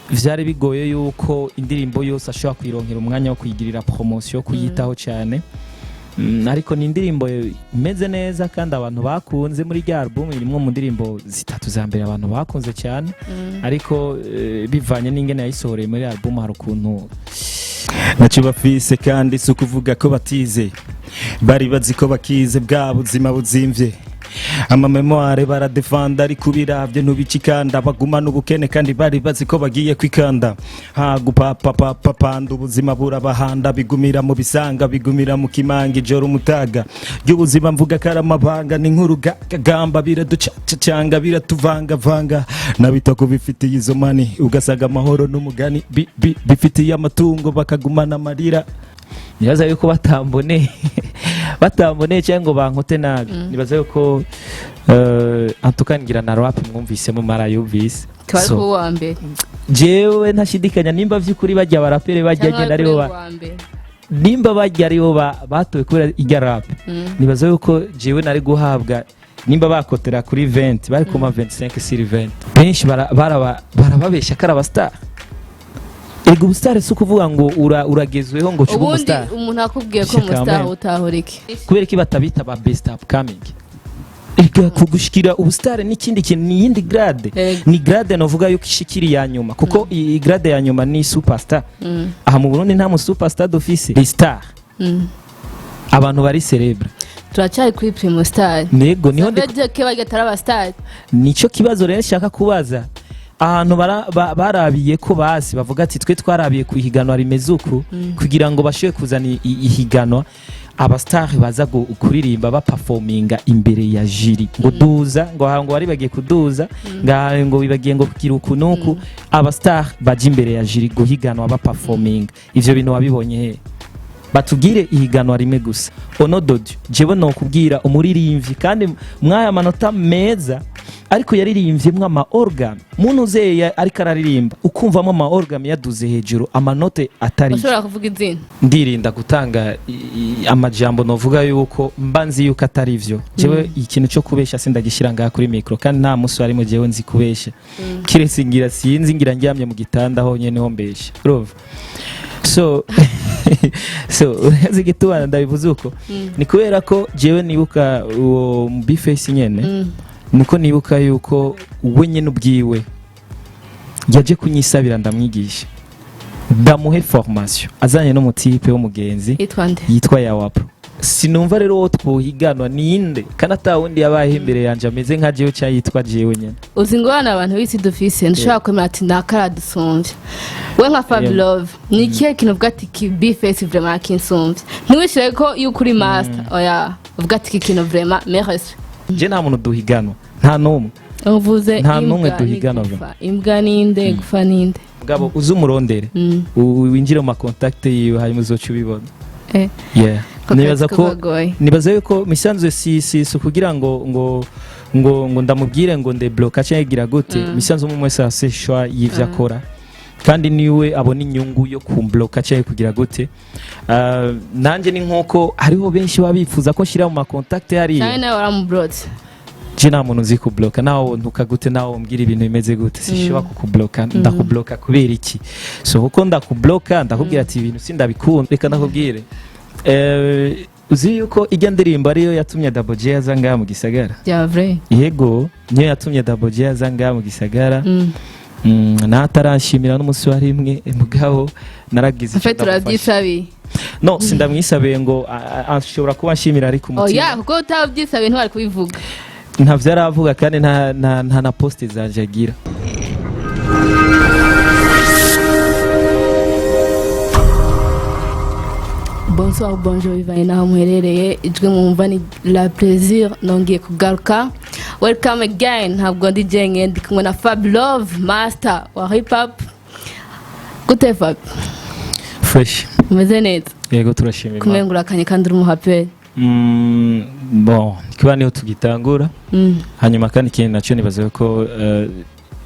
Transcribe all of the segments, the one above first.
vyari bigoye yuko indirimbo yose ashobora kwironkera umwanya wo kuyigirira promotion kuyitaho cyane. Ariko ni indirimbo imeze neza kandi abantu bakunze muri rya album irimo mu ndirimbo zitatu za mbere abantu bakunze cyane. Ariko bivanye n'ingene yayisohoreye muri album hari ukuntu nacyo bafise kandi si ukuvuga ko batize bari bazi ko bakize bwa buzima buzimvye amamemoire baradefanda ari kubiravye ntubicikanda bagumana ubukene kandi bari bazi ko bagiye kwikanda ha gupapapapanda ubuzima burabahanda bigumira mu bisanga bigumira mu kimanga ijoro umutaga y'ubuzima mvuga karamabanga ni nkuru gagamba biraducanga biratuvanga vanga nabitako bifitiye izo mani ugasaga amahoro n'umugani bifitiye amatungo bakagumana amarira. Nibaza yuko batambone cyangwa bankote nabi. Nibaza yuko antukangira na rap mwumvise mu mara yubise so wa mbere jewe ntashidikanya nimba vyukuri bajya barapere bajya genda aribo nimba bajya aribo batowe kuri irya rap. Nibaza yuko jewe nari guhabwa nimba bakotera kuri 20 bari kuma 25 sur 20 benshi barababesha karaba star. Ego ubustar si ukuvuga ngo uragezweho ngo cuba umustar. Umuntu akubwiye ko umustar utahoreke kubera ki batabita ba best upcoming. Ega kugushikira ubustar n'ikindi kintu ni yindi grade. Ni grade novuga yuko ishikiri ya nyuma kuko i grade ya nyuma ni superstar. Aha mu Burundi nta mu superstar d'office ni star. Abantu bari celebre turacyari kuri Primustar. Nego niho ndeke bagatara ba star. Nico kibazo rero nshaka kubaza. Ahantu barabiye ko basi bavuga ati twe twarabiye kuhiganwa rimezuku kugira ngo bashwe kuzana ihiganwa abastar baza kuririmba ba performinga imbere ya jury ngo duza ngo bari bagiye kuduza ngo bibagiye ngo kugira ukunuku abastar baje imbere ya jury guhiganwa ba performinga. Ivyo bintu wabibonye he? Batugire ihiganwa rimwe gusa onododio jewe no kubwira umuririmvyi kandi mwaya manota meza ariko yaririmbye ama organ muntu zeye ariko araririmba ukumvamo ama organ yaduze hejuru amanote atari. Ushobora kuvuga izina ndirinda gutanga amajambo novuga yuko mbanzi yuko atari ivyo jewe ikintu cyo kubesha sindagishira ngaha kuri micro kandi nta musi ari mu jewe nzi kubesha kiretse ngira sinzi ngira ndyamye mu gitanda ho nyene ho mbesha urumva. So zigitubana ndabivuze uko ni kubera ko jewe nibuka uwo Bface nyene nuko nibuka yuko we nyene ubwiwe yaje kunyisabira ndamwigisha ndamuhe formation azanye no mutipe wo mugenzi yitwa Yawapro. Sinumva rero wo twohiganwa ninde kana tawundi yabaye imbere yanje ameze nka jewe cyayitwa jewe nyene. Uzi ngwana abantu bisi dufise nshaka kwemera ati ndakara dusumvye we nka Fablove ni kihe kintu uvuga ati Bface vraiment kinsumvye ntiwishire ko yuko uri master oya uvuga ati kintu vraiment merci je nta muntu duhiganwa nta numwe uvuze nta numwe duhiganwa imbwa ninde gufa ninde ngabo uzumurondere winjire mu contact yiwe hanyuma uzoca ubibona. Yeah nibaza yuko misanzwe si kugira ngo ndamubwire ngo ndebloka cyagira gute misanzwe mu mwese aseshwa yivya akora kandi niwe abona inyungu yo kumbloka cyaye kugira gute. Nanje ni nkoko hariho benshi babifuza ko shira mu contact yari cyane waramublot je nta muntu uzi kubloka nawo ntukagute nawo mbwira ibintu bimeze gute sishobora kukubloka ndakubloka kubera iki so uko ndakubloka ndakubwira ati ibintu sindabikunda reka ndakubwire uzi yuko ijya ndirimbo ariyo yatumye Double J azanga mu gisagara ya vrai yego niyo yatumye Double J azanga mu gisagara natarashimira n'umunsi wa rimwe mugabo naragize icyo turabyisabiye no sindamwisabiye ngo ashobora kuba nshimira ari ku mutima oya kuko utabyisabiye ntwari kubivuga ntavyo aravuga kandi nta na poste zanje agira. Bonsoir, bonjour, bivanye naho muherereye ijwe mwumva ni la plaisir nongiye kugaruka. Welcome again, ntabwo ndi jenge ndi kumwe na Fablove master wa hip hop. Gute Fab? Fresh. Umeze neza? Yego turashimira. Kumengura kanye kandi uri muhaperi. Bon, kiba niho tugitangura. Hanyuma kandi kintu naco nibaza ko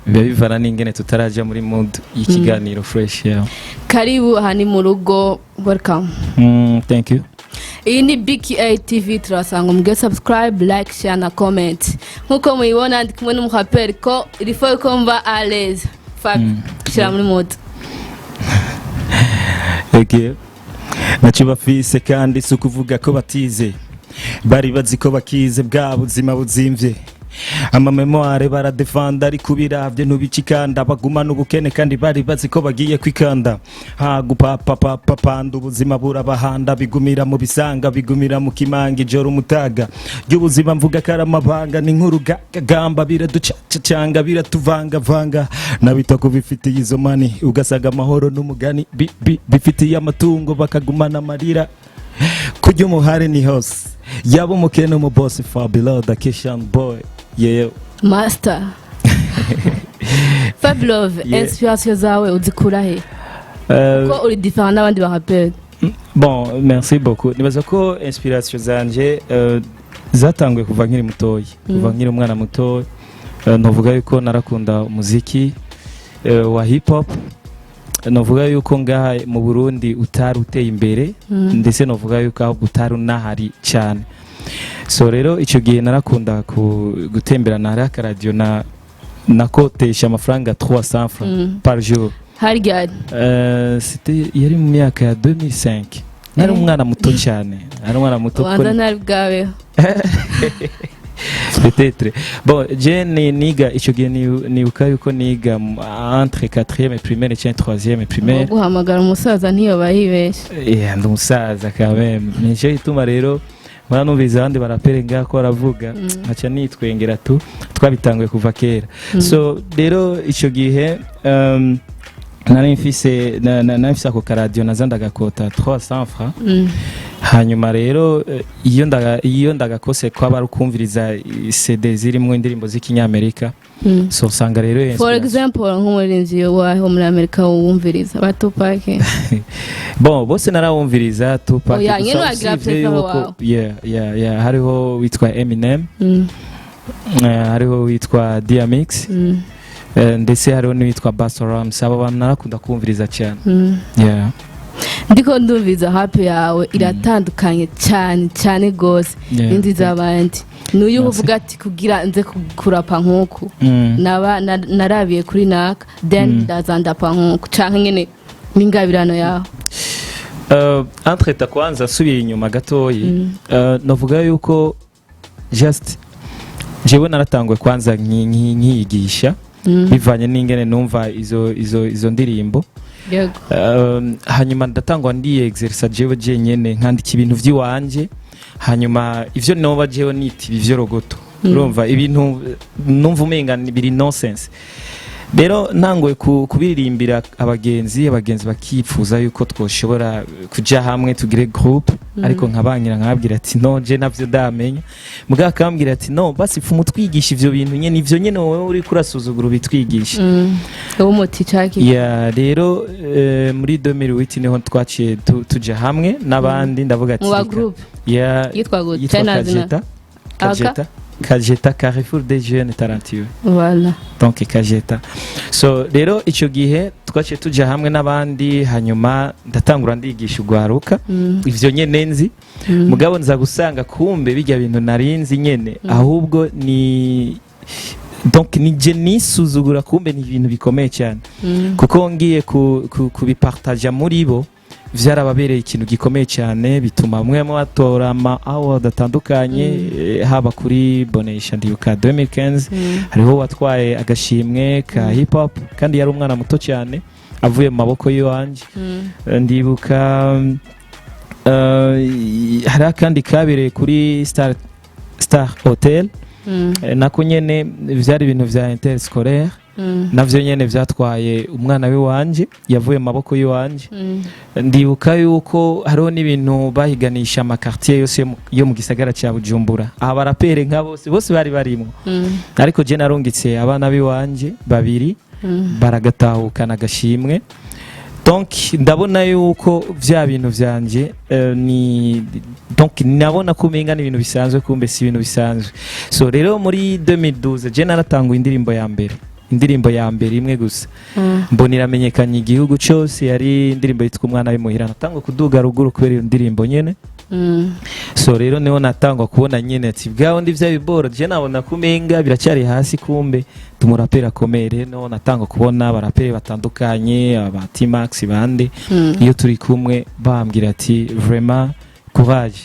biba bivana n'ingene tutaraja muri mood y'ikiganiro fresh yawe. Karibu aha ni mu rugo, welcome. Thank you. Iyi ni BKTV turasanga umge subscribe, like, share na comment. Nkuko muyibona ndi kumwe n'umuhaperi ko iriho ko mba à l'aise. Fab shira muri mode okay naco bafise kandi si ukuvuga ko batize bari bazi ko bakize bwa buzima buzimvye amamemoire baradefanda ari kubiravye ntubicikanda bagumana ubukene kandi bari bazi ko bagiye kwikanda ha gupapapapanda ubuzima burabahanda bigumira mu bisanga bigumira mu kimanga ijoro umutaga ry'ubuzima mvuga karamabanga ni nkuru gamba biraducacanga biratuvanga nabita ko bifitiye izo mani ugasaga amahoro n'umugani bifitiye amatungo bakagumana amarira kujya umuhare ni hose yaba umukene mu boss far below the kitchen boy yeah master Fab Love inspiration zawe uzikura he ko uri different n'abandi ba rappeur bon merci beaucoup nibaza ko inspiration zanje zatanguye kuva nkiri mutoyi kuva nkiri umwana muto novuga yuko narakunda umuziki wa hip hop novuga yuko ngaha mu Burundi utari uteye imbere ndetse novuga yuko aho utari unahari cyane so rero ico gihe narakunda gutemberana hari akaradio nakotesha amafaranga 300 francs par jour hari gari c'était yari mu myaka ya 2005 nari umwana muto cyane nari umwana muto wanza nari bwawe peut-être bon je niga ico gihe nibuka yuko niga entre 4e primaire et 3e primaire guhamagara umusaza ntiyo bahibeshe ndi umusaza quand même nico ituma rero mwanumviza abandi barapere ngako baravuga aca nitwengera twabitanguye kuva kera so rero ico gihe nari mfise ako karadio nazandaga kota 300 francs hanyuma rero iyo ndagakose ko aba rukumviriza CD zirimo indirimbo z'ikinyamerika so usanga rero for example nk'umurinzi waho muri Amerika wumviriza ba Tupac bon bose narawumviriza Tupac yeah hariho witwa Eminem hariho witwa DMX ndetse hariho n'uwitwa Basoram aba bantu narakunda kumviriza cyane yeah ndiko ndumviza happy yawe iratandukanye cyane gose n'indi zabandi nuyu uvuga ati kugira nze kurapa nkuko narabiye kuri naka then ndazandapa nkuko canke nyene n'ingabirano yaho entre ta kwanza subiye inyuma gatoyi novuga yuko just jewe naratangwe kwanza nkiyigisha bivanye n'ingene numva izo ndirimbo hanyuma ndatangwa ndi exercise jewe nyene nkandika ibintu vy'iwanje hanyuma ivyo noba jewe niti bivyo rogoto urumva ibintu numva umenga biri nonsense rero ntangoye kubirimbira abagenzi bakipfuza yuko twoshobora kuja hamwe tugire groupe ariko nkabangira nkababwira ati no je navyo ndamenya muga akambwira ati no basi fu mutwigisha ivyo bintu nyene ivyo nyene wowe uri kurasuzugura bitwigisha uwo muti chaki ya rero muri 2008 niho twaciye tuja hamwe nabandi ndavuga ati mu groupe ya yitwa Kajeta Carrefour des Jeunes Talentueux. Voilà. Donc Kajeta. So rero ico gihe twaciye tuja hamwe nabandi hanyuma ndatangura ndigisha ugwaruka ivyo nyene nzi mugabo nza gusanga kumbe bijya bintu narinzi nyene ahubwo ni donc nije nisuzugura kumbe ni ibintu bikomeye cyane kuko ngiye kubipartager muri bo vyarababereye ikintu gikomeye cyane bituma mwe batora ama award atandukanye haba kuri Bonesha ndibuka 2015 hariho watwaye agashimwe ka hip hop kandi yari umwana muto cyane avuye mu maboko y'Iwanje ndibuka hari kandi kabire kuri Star Hotel nako nyene vyari ibintu vya interscolaire navyo nyene vyatwaye umwana w'Iwanje yavuye mu maboko y'Iwanje ndibuka yuko hariho n'ibintu bahiganisha amakartier yose yo mu gisagara cya Bujumbura abarapere nka bose bari barimo ariko je narungitse abana b'Iwanje babiri baragatahukana agashimwe donc ndabona yuko vya bintu vyanje ni donc nabona kumenga ni ibintu bisanzwe kumbe si ibintu bisanzwe so rero muri 2012 je naratangwa indirimbo ya mbere indirimbo ya mbere imwe gusa mbona iramenyekanye igihugu cyose, yari indirimbo yitwa umwana w'imuhira, natangwa kuduga ruguru kubera iyo ndirimbo nyene. So rero niho natangwa kubona nyene ati bwaho ndi vya biboro je nabona kumenga biracyari hasi, kumbe tumurapera komere. No natangwa kubona abaraperi batandukanye, aba T-Max bande iyo turi kumwe bambwira ati vraiment courage,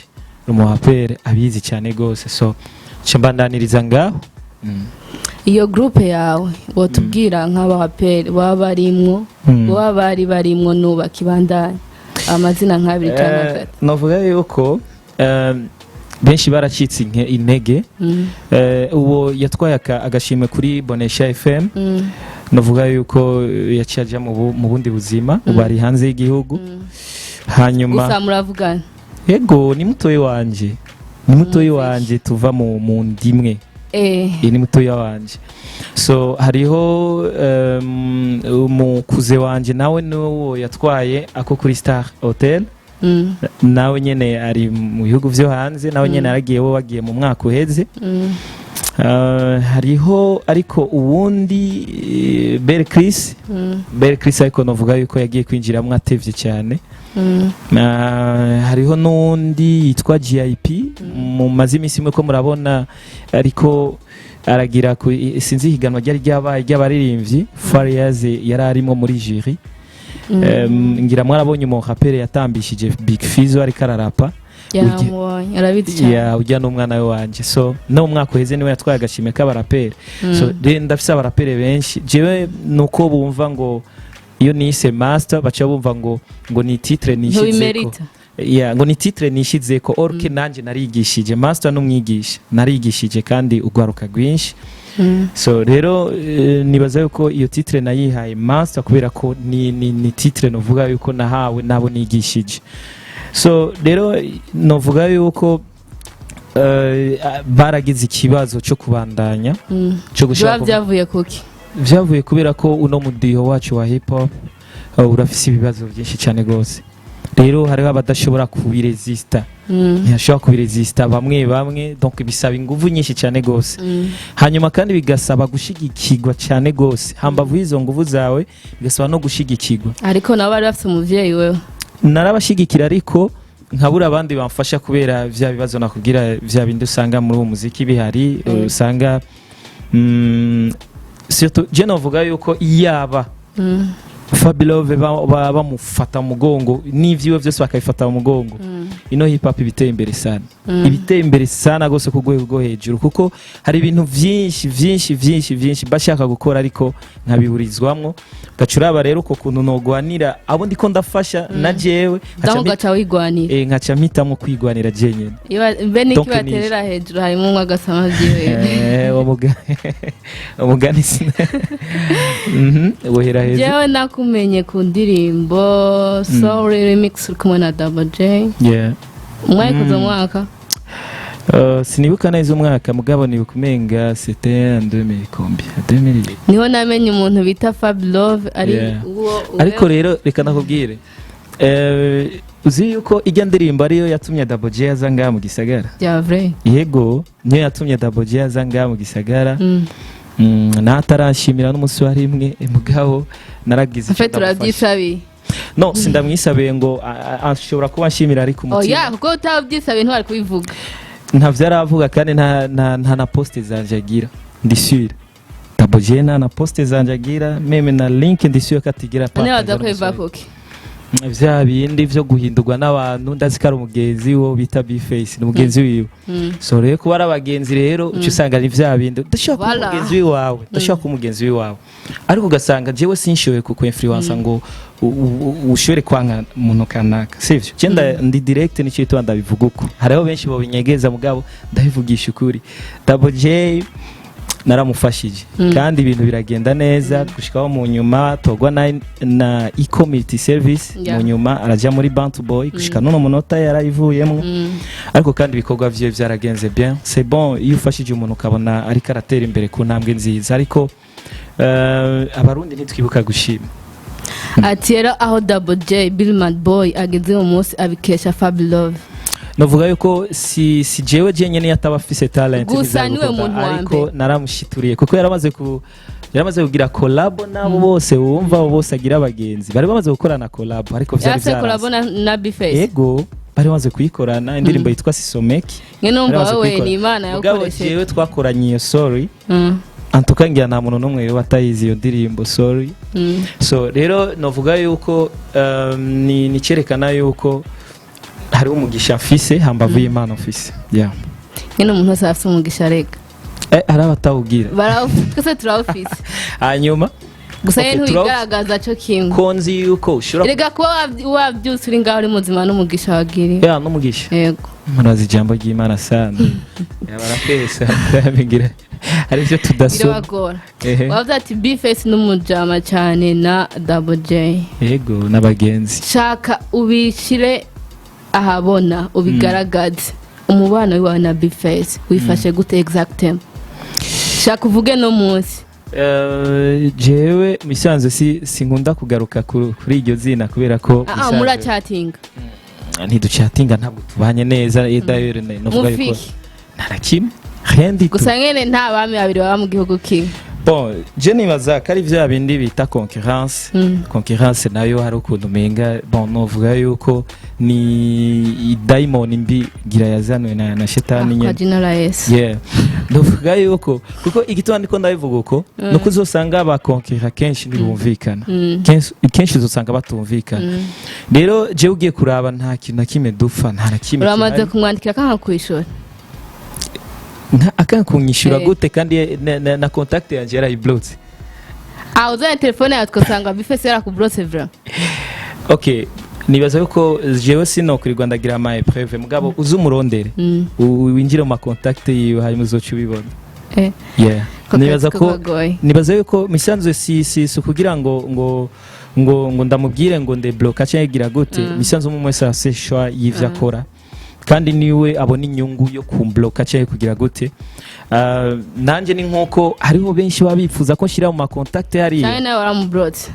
umuraperi abizi cyane gose. So cimbandaniriza ngaho. Iyo groupe yawe wotubwira nk'abaraperi babarimwo bari barimwo nuba kibandanye amazina nk'abiri cyangwa gatatu. Navuga yuko benshi baracitse intege. Uwo yatwaye agashimwe kuri Bonesha FM, navuga yuko yaciye mu bundi buzima, ubari hanze y'igihugu. Hanyuma gusa muravugana? Yego, ni mutoyi wanje tuva mu ndimwe. Ni mutoyi wanje. So hariho umukuze wanje nawe n'uwo yatwaye ako kuri Star Hotel, nawe nyene ari mu bihugu vyo hanze, nawe nyene aragiye, we wagiye mu mwaka uheze. Hariho ariko uwundi Belle Chris ariko novuga yuko yagiye kwinjiramwo atevye cyane. Hariho n'undi yitwa GIP mu mazimisi imwe ko murabona ariko aragira sinzi higanwa ry'abaririmbyi Fariyaze yari arimo muri jury. Ngira mwarabonye mu rapere yatambishije Big Fizzo ariko ararapa, ujya n'umwana we wanje. So no mwaka uheze niwe yatwaye agashime k'abaraperi. So ndafise abaraperi benshi jewe nuko bumva ngo iyo nise master bacha bumva ngo ni titre nishizeko. Ngo ni titre nishizeko orke nanje narigishije master n'umwigisha narigishije kandi ugwaruka gwinshi. So rero nibaza yuko iyo titre nayihaye master kubera ko ni titre novuga yuko nahawe nabo nigishije. So rero novuga yuko baragize ikibazo cyo kubandanya cyo gushaka byavuye kuki? Vyavuye kubera ko uno mudiho wacu wa hip hop urafise ibibazo byinshi cyane gose. Rero hariho abadashobora kubiresista, ntiyashobora kubiresista bamwe, donc bisaba inguvu nyinshi cyane gose. Hanyuma kandi bigasaba gushigikirwa cyane gose, hambavu izo nguvu zawe bigasaba no gushigikirwa. Ariko nabo bari bafite umuvyeyi wewe? Narabashigikira ariko nkabura abandi bamfasha kubera vya bibazo nakubwira, vya bindi usanga muri uwo muziki bihari. Usanga surtout je novuga yuko yaba Fabilove bamufata mugongo n'ivyiwe byose bakabifata mu mugongo, ino hip hop ibiteye imbere sana gose ku rwego rwo hejuru, kuko hari ibintu vyinshi bashaka gukora ariko nkabiburizwamwo. Gacuraba rero uko kuntu nogwanira abo ndiko ndafasha na jewe nkaca mpitamwo kwigwanira jenyene. Be niki baterera hejuru harimo umwe agasama vyiwe umugani sina wohera hejuru. Jewe nakumenye ku ndirimbo Sorry remix uri kumwe na Double J. Mwayikoze mwaka? Sinibuka neza umwaka mugabo nibukumenga c'était en 2000. Niho namenye umuntu bita Fablove ariko rero reka nakubwire uzi yuko ijya ndirimbo ariyo yatumye Double J aza ngaha mu gisagara. Yego niyo yatumye Double J aza ngaha mu gisagara. Natarashimira n'umuswari imwe mugabo naragize icyo ndamufasha. No sindamwisabe ngo ashobora kuba nshimira ariko umutima. Kuko utabyisabe ntwari kubivuga. Ntavyo aravuga kandi nta na poste zanje agira. Ndi sûr Double J na poste zanje agira, meme na link ndi sûr katigira pa. Ne wadakweva koki. Vya bindi vyo guhindurwa n'abantu ndazikara umugenzi wo bita B-Face ni umugenzi wiwe. So rero kuba ari abagenzi rero ucu usanga ni vya bindi udashaka umugenzi wawe, udashaka umugenzi wawe ariko ugasanga jewe sinshoye ku influence ngo ushobore kwanga umuntu kanaka, sivyo? Cyenda ndi direct ni cyo twanda bivuga uko hariho benshi bo binyegeza mugabo ndabivugisha ukuri. Double J naramufashije kandi ibintu biragenda neza gushikaho mu nyuma togwa na e-community service mu nyuma araja muri Bantu Boy gushika none munota yarayivuyemo ariko kandi ibikorwa vye vyaragenze bien. C'est bon iyo ufashije umuntu ukabona ari karatera imbere ku ntambwe nziza, ariko abarundi ntitwibuka gushima. Ati rero aho Double J Billman Boy ageze mu munsi abikesha Fablove. Novuga yuko si jewe jenyene yatabafise talent gusa niwe muntu ariko naramushituriye kuko yaramaze yaramaze kugira collab nabo bose wumva abo bose agira abagenzi bari bamaze gukorana collab ariko vyari yase collab na Bface yego bari bamaze kuyikorana indirimbo yitwa Sisomeki ngene numva wewe ni Imana yakoresheje jewe twakoranye iyo sorry antuka ngira nta muntu n'umwe yo batayizi iyo ndirimbo sorry so rero novuga yuko ni cerekana yuko hari umugisha mfise hambavu y'Imana mfise yeah ngene umuntu wese afite umugisha rega arabatawugira twese turawufise hanyuma gusa yene ntiwigaragaza cyo kimwe konzi yuko ushobora rega kuba wabyutse uri ngaho uri muzima n'umugisha wagiriye n'umugisha yego murazi ijambo ry'Imana sana yabarakesa ndabigira ari byo tudasoma biragora wavuze ati Bface n'umujama cyane na Double J yego n'abagenzi shaka ubishire ahabona ubigaragaze umubano wawe na Bface wifashe gute exactement shaka uvuge no munsi jewe misanze sinkunda kugaruka kuri iryo zina kubera ko mura chatting ntiducatinga ntabwo tubanye neza d'ailleurs novuga yuko narakimwe rendi gusa ngene nta bami babiri baba mu gihugu kimwe bon je nibaza kari vya bindi bita concurrence nayo hari ukuntu menga bon novuga yuko ni daimon mbi gira yazanwe na shetani nyene yeah novuga yuko kuko igitwa ndiko ndabivuga uko nuko uzosanga aba concurrent kenshi ntibumvikana kenshi uzosanga batumvikana rero je ugiye kuraba nta kintu nakime dupfa nta nakime uramaze kumwandikira kanka kwishora akankunyishura gute kandi na contact yanje yarayiblotse uzanye telefone yawe twasanga Bface yarakublotse vra okay nibaza yuko jewe sino kuri Rwanda gira ama épreuve mugabo uzumurondere winjire mu contact yiwe hanyuma uzoca ubibona yeah nibaza yuko misanzwe si kugira ngo ndamubwire ngo ndebloka cyangwa gira gute misanzwe umwe wese araseshwa yivya akora kandi niwe abona inyungu yo kumbloka cyangwa kugira gute nanje ni nkuko hariho benshi babifuza ko nshira mu contact hari cyane nawe waramublotse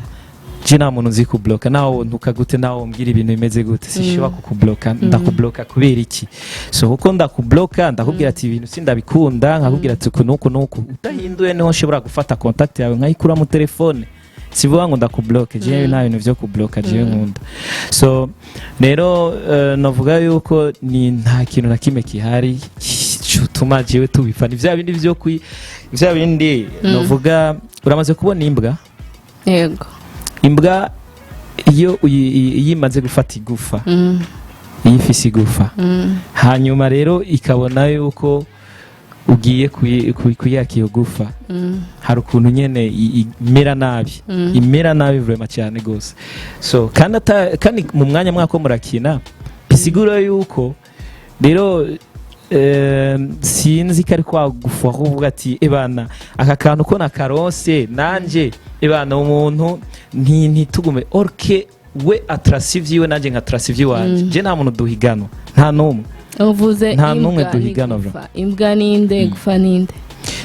je nta muntu nzi kubloka nawo ntuka gute nawo mbwira ibintu bimeze gute sishobora kukubloka ndakubloka kubera iki so uko ndakubloka ndakubwira ati ibintu sindabikunda nkakubwira ati nuko utahinduye niho nshobora gufata contact yawe nkayikura mu telefone sivuga ngo ndakubloke je nta bintu byo kubloka je nkunda so rero navuga yuko ni nta kintu na kimwe kihari cyutuma jewe tubifana ivya bindi byo ivya bindi navuga uramaze kubona imbwa yego imbwa iyo yimaze gufata igufa yifise igufa hanyuma rero ikabona yuko ugiye kuyakira gufa hari ukuntu nyene imera nabi vraiment cyane gose so kandi mu mwanya mwako murakina bisigura yuko rero sinzi kari kwa gufa kuvuga ati ebana aka kantu ko na karonse nanje ebana umuntu ntitugume orke we atrasive yiwe nanje nka atrasive wanje je nta muntu duhigano nta numwe uvuze nta numwe duhigana imbwa ninde gufa ninde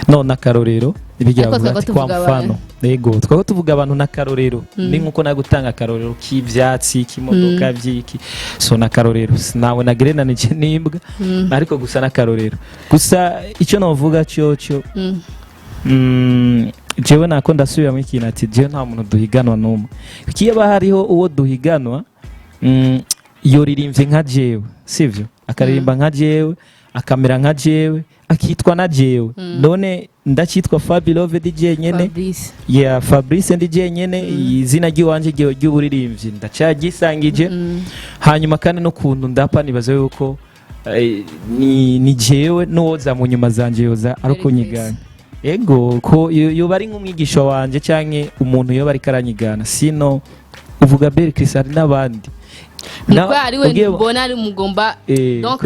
no nakarorero ibigira kwa mfano yego twako tuvuga abantu nakarorero ni nkuko nagutanga akarorero k'ivyatsi kimodoka vyiki so nakarorero nawe nagerena n'imbwa ariko gusa nakarorero gusa icyo novuga cyo jewe nako ndasubira mu ikintu ati jewe nta muntu duhiganwa numwe kiba hariho uwo duhiganwa yoririmbye nka jewe sivyo akaririmba nka jewe akamera nka jewe akitwa na jewe none ndakitwa Fabilove DJ nyene Fabrice DJ nyene izina ry'iwanje ry'uburirimbyi ndacagisangije hanyuma kandi no kuntu ndapa nibaza yuko ni jewe noza mu nyuma zanje yoza ariko nyigana ego ko yoba ari nk'umwigisha wanje canke umuntu yoba ari karanyigana sino uvuga Berkris ari nabandi niko ari we mbona ari mugomba donc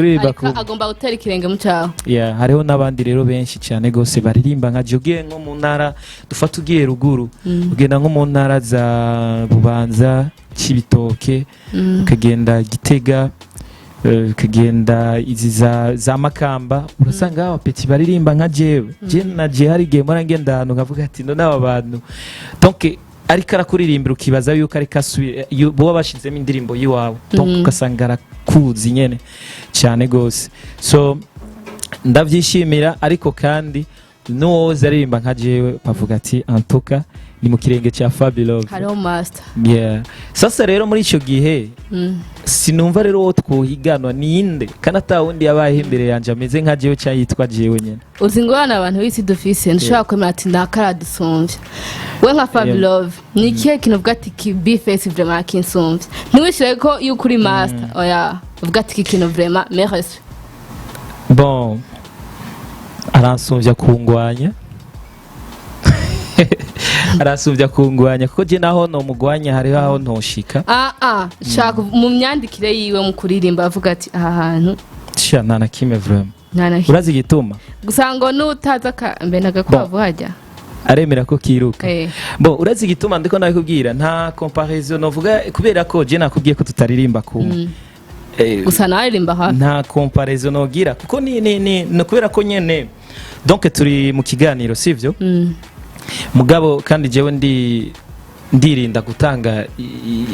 agomba gutera ikirenge mu cyaho hariho n'abandi rero benshi cyane gose baririmba nka jogiye nko mu ntara dufata ugiye ruguru ugenda nko mu ntara za Bubanza Cibitoke ukagenda Gitega ukagenda izi za Makamba urasanga abapeti baririmba nka jewe je na je hari gihe mora ngenda ahantu nkavuga ati ndo n'aba bantu donc ariko arakuririmbira ukibaza yuko ariko asubira bo bashizemo indirimbo yiwawe donc ugasanga arakuzi nyene cyane gose so ndavyishimira ariko kandi n'uwoza aririmba nka jewe bavuga ati antuka ni mu kirenge cya Fabulous hariho master yeah. Sasa rero muri icyo gihe sinumva rero uwo twuhiganwa ninde kandi atawundi yabayeho imbere yanje ameze nka jewe cyangwa yitwa jewe nyine uzi ngorana abantu b'isi dufise ntushobora kwemera ati ndakaradusumvye we nka Fabulous ni ikihe kintu uvuga ati ki bifesi vraiment kinsumvye ntiwishire ko yuko uri master oya uvuga ati iki kintu vraiment merci bon aransumvya kungwanya arasubya kungwanya kuko je naho no mugwanya hariho aho ntoshika shaka mu myandikire yiwe mu kuririmba avuga ati aha hantu sha nana kime vraiment urazi gituma gusa ngo nutaza mbe nagakwavu hajya aremera ko kiruka bo urazi gituma ndiko nabikubwira nta comparison novuga kubera ko je nakubwiye ko tutaririmba kumwe gusa naririmba hafi nta comparison nogira kuko no kubera ko nyene donc turi mu kiganiro sivyo mugabo kandi jewe ndirinda gutanga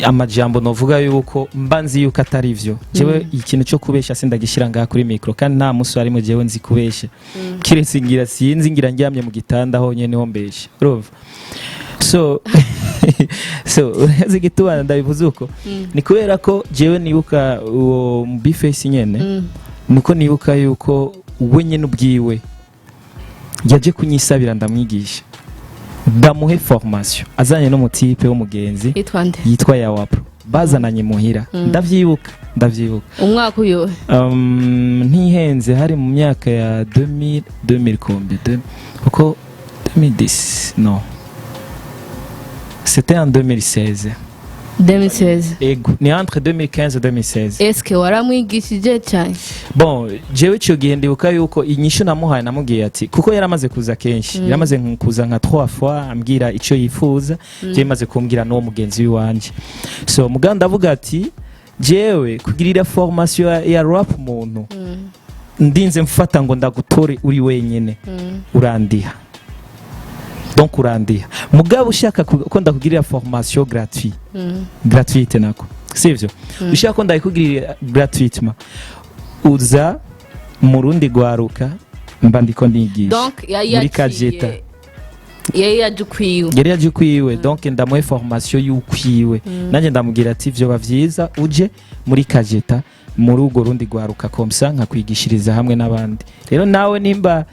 amajambo novuga yuko mbanzi yuko atari vyo jewe ikintu cyo kubesha sindagishira ngaha kuri micro kandi nta musi arimo jewe nzi kubesha kiretse ngira sinzi ngira njyamye mu gitanda ho nyene ho mbesha urumva so zigitubana ndabivuze uko ni kubera ko jewe nibuka uwo bifesi nyene nuko nibuka yuko we nyene ubwiwe yaje kunyisabira ndamwigisha ndamuhe formation azanye n'umutipe w'umugenzi yitwa Yawapo bazananye muhira ndavyibuka umwaka uyo ntihenze hari mu myaka ya 2000 kombi kuko 2010 non c'était en 2016 ego ni entre 2015 et 2016 est-ce que waramwigishije cyane bon jewe cyo gihe ndibuka yuko inyishu namuhaye namubwiye ati kuko yaramaze kuza kenshi yaramaze kuza nka 3 fois ambwira ico yifuza je maze kumbwira no mugenzi wanje so muganda avuga ati jewe kugirira formation ya rap muntu ndinze mfata ngo ndagutore uri wenyene urandiha donc urandiha mugabo ushaka ko ndakugirira formation gratuite nako sivyo ushaka ko ndakugirira gratuitement uza murundi gwaruka mba ndiko ndigisha donc muri kajeta yari yajukwiwe donc ndamuhe formation y'ukwiwe nanje ndamugira ati vyo bavyiza uje muri kajeta muri ugo rundi gwaruka komsa nka kwigishiriza hamwe n'abandi rero nawe nimba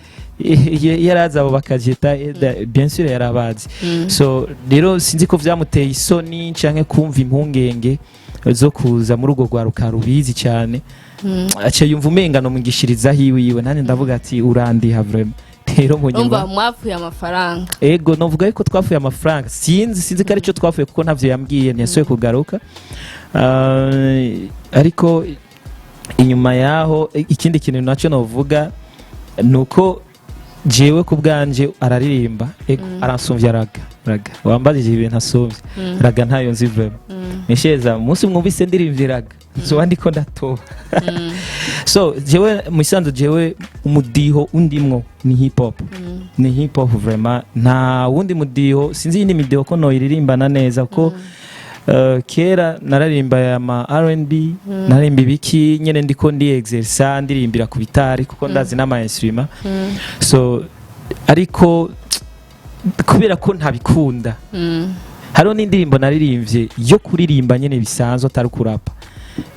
yaraza abo bakajeta bien sûr yarabazi so rero sinzi ko vyamuteye isoni canke kumva impungenge zo kuza muri ugo gwaruka rubizi cyane aca yumva umengano mugishiriza hiwiwe nane ndavuga ati urandiha vraiment rero munyuma mwafuye amafaranga ego novuga yuko twafuye amafaranga sinzi ko ari cyo twafuye kuko ntavyo yambwiye ntiyasoye kugaruka ariko inyuma yaho ikindi kintu nacyo novuga nuko jewe ku bwanje araririmba ego aransumvya raga wambajije ibintu asumvye raga ntayo nzi vraiment nisheza umunsi mwumvise ndirimvye so andiko ndatoba so jewe musanzo jewe umudiho undimwo ni hip hop ni hip hop vraiment nta wundi mudiho sinzi indi midiho ko noyiririmbana neza ko kera nararimba ya ma R&B nararimba biki nyene ndiko ndi exercise ndirimbira ku bitari kuko ndazi n'ama instrument so ariko kubera ko ntabikunda hariho n'indirimbo naririmbye yo kuririmba nyene bisanzwe atari kurapa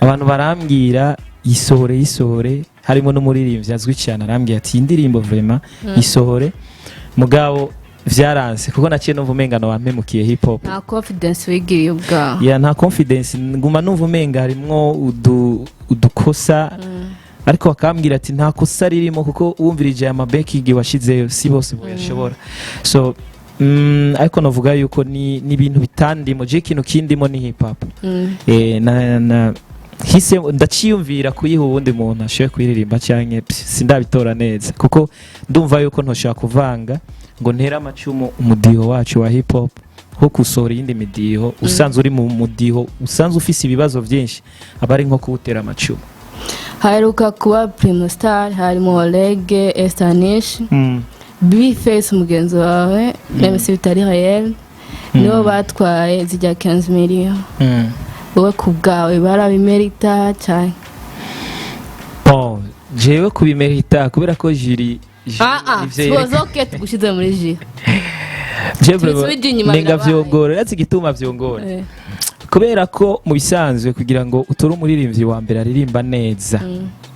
abantu barambwira isohore harimo n'umuririmbyi azwi cyane arambwira ati indirimbo vraiment isohore mugabo vyaranse kuko naciye numva umengano wampemukiye hip hop nta confidence wigiriye ubwa ya nta confidence nguma numva umenga harimwo udukosa ariko bakambwira ati nta kosa ririmo kuko wumvirije aya mabekigi washizeyo si bose boyashobora so ariko navuga yuko ni ibintu bitandimo je kintu kindimo ni hip hop hise ndaciyumvira kuyiha ubundi muntu ashoye kuririmba cyane sindabitora neza kuko ndumva yuko ntoshaka kuvanga ngo ntera amacumu umudiho wacu wa hip hop ho kusora yindi midiho usanzwe uri mu mudiho usanzwe ufise ibibazo byinshi abari nko kuwutera amacumu haruka kuba Primustar harimo Lege Estanish Bface mugenzi wawe même si bitari réel nibo batwaye zijya 15 millions wowe kubgawe barabimerita cyane jewe kubimerita kubera ko jiri sibozoke tugushize muri ji Tubisubije inyuma nenga birabaye. vyongora ratse igituma vyongora kubera ko mu bisanzwe kugira ngo utore umuririmbyi wa mbere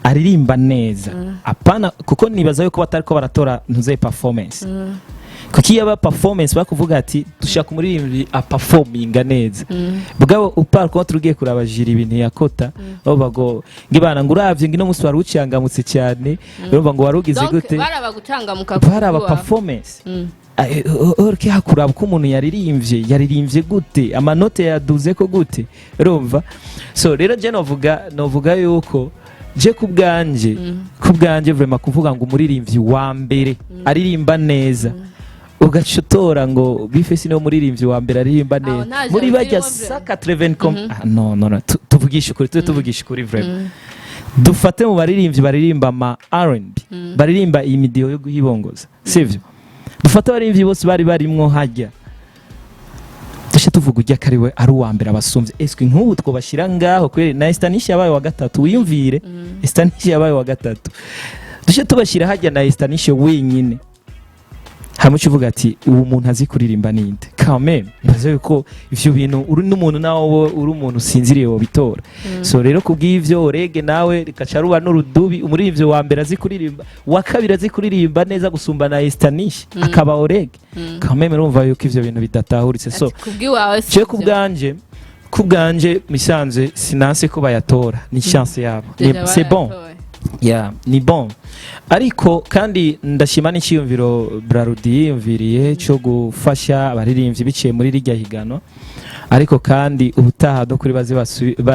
aririmba neza apana kuko nibaza yuko batariko baratora ntuze performance kuko iyo aba performance bakuvuga ati dushaka umuririmbyi performinga neza bugabo upar contre ugiye kuraba jiri ibintu yakota bago ngibana nguravye ngino musi wari ucangamutse cyane urumva ngo warugize gute baraba gucangamuka baraba performance orke hakuraba ko umuntu yaririmbye gute amanote yaduze ko gute urumva so rero je novuga yuko je kubganje vraiment kuvuga ngo umuririmbyi wa mbere aririmba neza ugacutora ngo bifesi no muririmbyi wa mbere aririmba neza muri bajya 180 no tuvugisha ukuri vraiment dufate mu baririmbyi baririmba ma R&B baririmba iyi midiyo yo guhibongoza sivyo dufate abaririmbyi bose bari barimwo hajya dushe tuvuga ujya kariwe ari uwa mbere abasumvye eswe nk'ubu twobashira ngaho kwere na Estanish yabaye wa gatatu wiyumvire Estanish yabaye wa gatatu dushe tubashira hajya na Estanish wenyine hamwe uvuga ati uwo muntu azi kuririmba ninde kame baze yuko ivyo bintu uri n'umuntu nawo uri umuntu sinziriye wo bitora so rero kubw'ivyo orege nawe rikaca ruba n'urudubi umuririmbyi wa mbere azi kuririmba wa kabiri azi kuririmba neza gusumba na Estanish akaba orege kame urumva yuko ivyo bintu bidatahuritse so kubwiwawe je kubganje misanze sinanse ko bayatora ni chance yabo c'est bon ni bon ariko kandi ndashima n'ikiyumviro Brarudi yumviriye cyo gufasha abaririmbyi biciye muri rijya higano ariko kandi ubutaha no kuri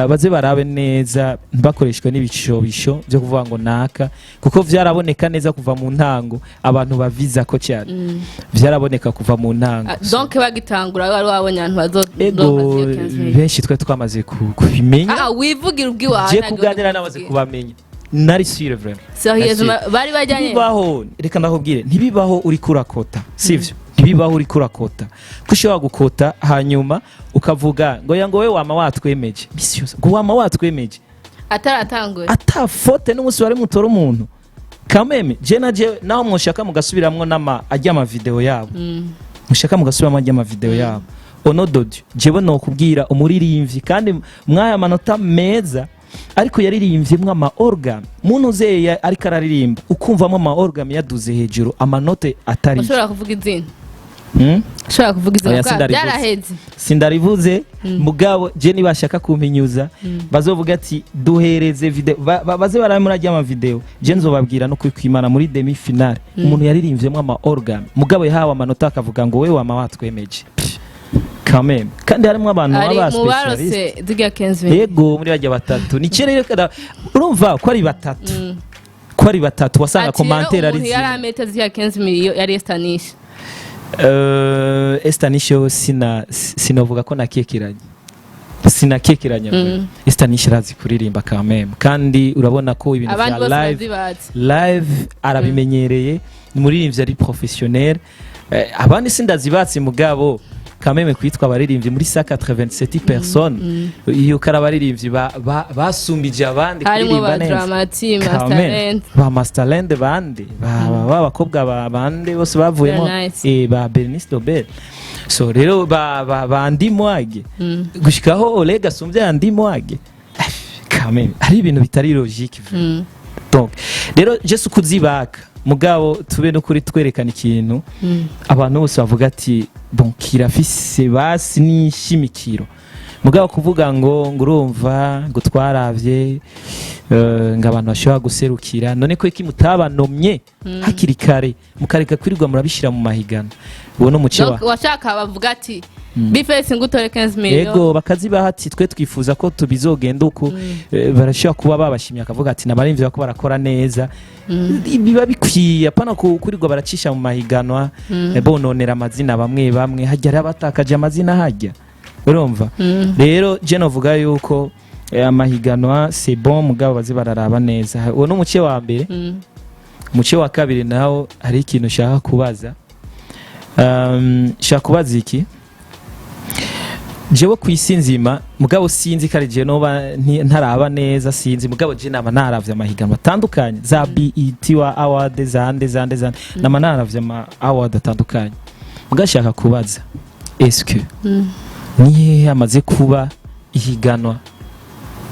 baze barabe neza bakoreshwe n'ibicishobisho byo kuvuga ngo naka kuko vyaraboneka neza kuva mu ntango abantu baviza ko cyane vyaraboneka kuva mu ntango donc bagitangura wari wabonye abantu ego benshi twe twamaze kubimenya wivugira ubwiwawe je kuganira nabaze kubamenya nari sire vraiment bari bajyanye ntibibaho reka ndakubwire ntibibaho uri kurakota sivyo ntibibaho uri kurakota kushobora gukota hanyuma ukavuga ngo yango we wama watwemeje misiyose ngo wama watwemeje ataratanguye atafote n'umunsi wari mutora umuntu kameme je naho mwoshaka mugasubiramwo ajya ama video yabo mushaka mugasubiramo ajya ama video yabo onododio jewe no kubwira umuririmbyi kandi mwaya manota meza ariko yaririmbye ama organ muntu zeye ariko araririmba ukumvamo ama organ yaduze hejuru amanote atari ushobora kuvuga izina ushobora kuvuga izina byaraheze sindarivuze mugabo je nibashaka kumpinyuza bazovuga ati duhereze video baze baramurajya ama video je nzobabwira no kwimana muri demi finale umuntu yaririmvyemo ama organ mugabo yahawe amanota akavuga ngo we wama watwemeje kameme kandi harimo abantu baba specialist yego muri bajya batatu ni cyerere kada urumva ko ari batatu wasanga commentaire ari yari ameta zya 15 million yari Estanish Estanish sinovuga ko sinakekiranya Estanish razi kuririmba kameme kandi urabona ko ibintu bya live arabimenyereye umuririmbyi ari professionnel abandi sindazibatse mugabo kameme kwitwa abaririmbyi muri 187 personnes iyo karabaririmbyi basumbije abandi kuririmba neza ba masterland bande bakobwa bande bose bavuyemo ba Bernice Dobel so rero bandi mwage gushikaho Olega sumbye andi mwage kameme ari ibintu bitari logique donc rero je sukuzibaka mugabo tube no kuri twerekana ikintu abantu bose bavuga ati bon kirafise basi n'ishimikiro mugabo kuvuga ngo urumva ngo twaravye ngabantu bashobora guserukira none ko iki mutabanomye hakiri kare mukareka kwirirwa murabishira mu mahigana uwo no muce washaka bavuga ati bifese ngutore 15 million yego bakazibaha ati twe twifuza ko tubizogenda uko barashobora kuba babashimye akavuga ati nabarimvye bako barakora neza biba bikwiye apana kurirwa baracisha mu mahiganwa bononera amazina bamwe hajya abatakaje amazina hajya urumva rero je novuga yuko amahiganwa c'est bon mugabo bazi bararaba neza uwo no muce wa mbere muce wa kabiri naho hari ikintu shaka kubaza shaka kubaza iki jewe kwisi nzima mugabo sinzi karije no ntaraba neza sinzi mugabo je nama naravye amahiganwa atandukanye za BET wa award zande nama naravye ama award atandukanye mugashaka kubaza eske nihe amaze kuba ihiganwa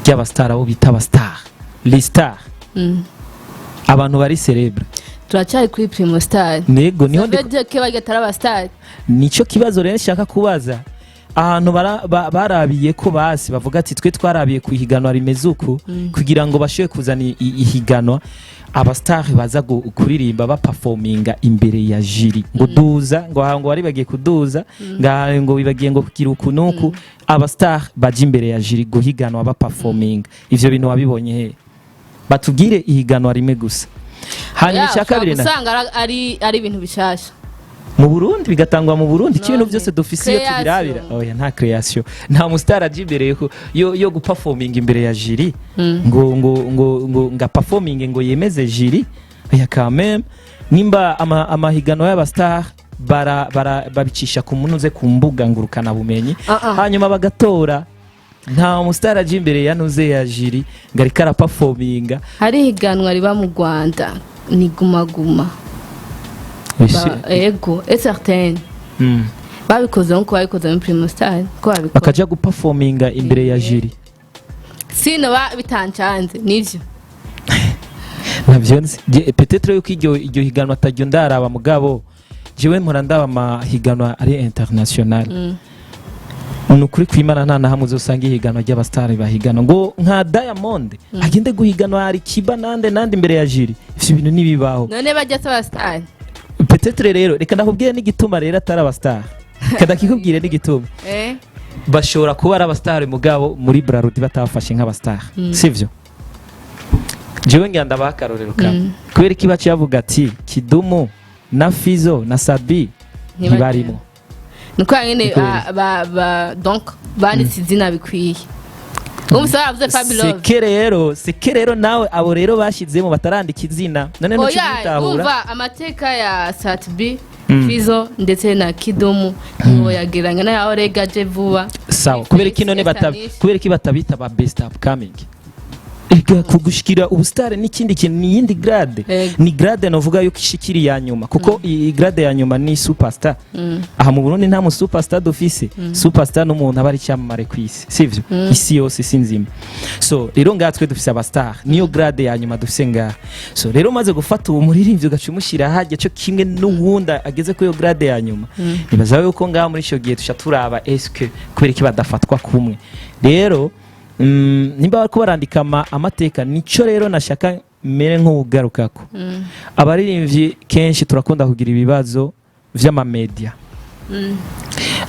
ry'abastar abo bita abastar les stars abantu bari celebre turacyari kuri Primustar nego niho ndeke bagatara abastar nico kibazo rero nshaka kubaza ahantu barabiye ko basi bavuga ati twe twarabiye kuhiganwa rimeze uku kugira ngo bashoye kuzana ihiganwa abastar baza kuririmba ba performinga imbere ya jiri ngo duza ngo bari bagiye kuduza ngo bibagiye ngo kugira ukunuku abastar baje imbere ya jiri guhiganwa ba performinga ivyo bintu wabibonye he batubwire ihiganwa rimwe gusa hanyuma cyakabiri na usanga ari ibintu bishasha mu Burundi bigatangwa mu Burundi ikintu byose dufise iyo tubirabira oya nta creation nta mustar ajibereye yo guperforming imbere ya jiri ngo nga performing ngo yemeze jiri ya quand même nimba amahigano y'abastar babicisha ku munuze ku mbuga ngurukana bumenyi hanyuma bagatora nta mustar ajimbere yanuze ya jiri ngari kara performinga hari higanwa riba mu Rwanda ni guma ego et certain babikoze nko babikoze muri Primustar ko babikoze bakaja guperforminga imbere ya jiri sino bitancanze nivyo navyo peut-être yuko iryo higanwa atajyo ndaraba mugabo jewe mpora ndaba amahiganwa ari international nukuri kwimana nta nahamwe uzosanga ihiganwa ry'abastar bahigana ngo nka Diamond agende guhiganwa ari kiba nande imbere ya jiri ivyo bintu nibibaho none bajya abastar peut-être rero reka ndakubwire n'igituma rero atari abastar kadakikubwire n'igituma bashobora kuba ari abastar mugabo muri Brarudi batafashe nk'abastar sivyo jewe nganda bakarorero kamwe kubera kiba cyavuga ati Kidumu na Fizo na Sabi ntibarimo nuko nyine donc banditse izina bikwiye umusaza Fabulous sekerero nawe abo rero bashizemo batarandika izina none no cyitahura umva amateka ya Satbi Fizo ndetse na Kidumu ngo yageranya na yaho regaje vuba sawa kubera ki batabita ba best upcoming kugushikira ubustar n'ikindi kintu n'iyindi grade ni grade novuga yuko ishikiri ya nyuma kuko i grade ya nyuma ni superstar aha mu Burundi nta mu superstar dofise superstar n'umuntu abari cyamamare kwisi sivyo isi yose sinzima so rero ngatwe dufise abastar niyo grade ya nyuma dufise nga so rero maze gufata uwo muririmbyi ugacumushira hajya cyo kimwe n'uwunda ageze ku yo grade ya nyuma nibaza yuko ngaho muri cyo gihe tushaturaba eske kubera ki badafatwa kumwe rero nimba bariko barandika amateka nico rero nashaka mere nk'ugarukako abaririmbyi kenshi turakunda kugira ibibazo vy'amamedia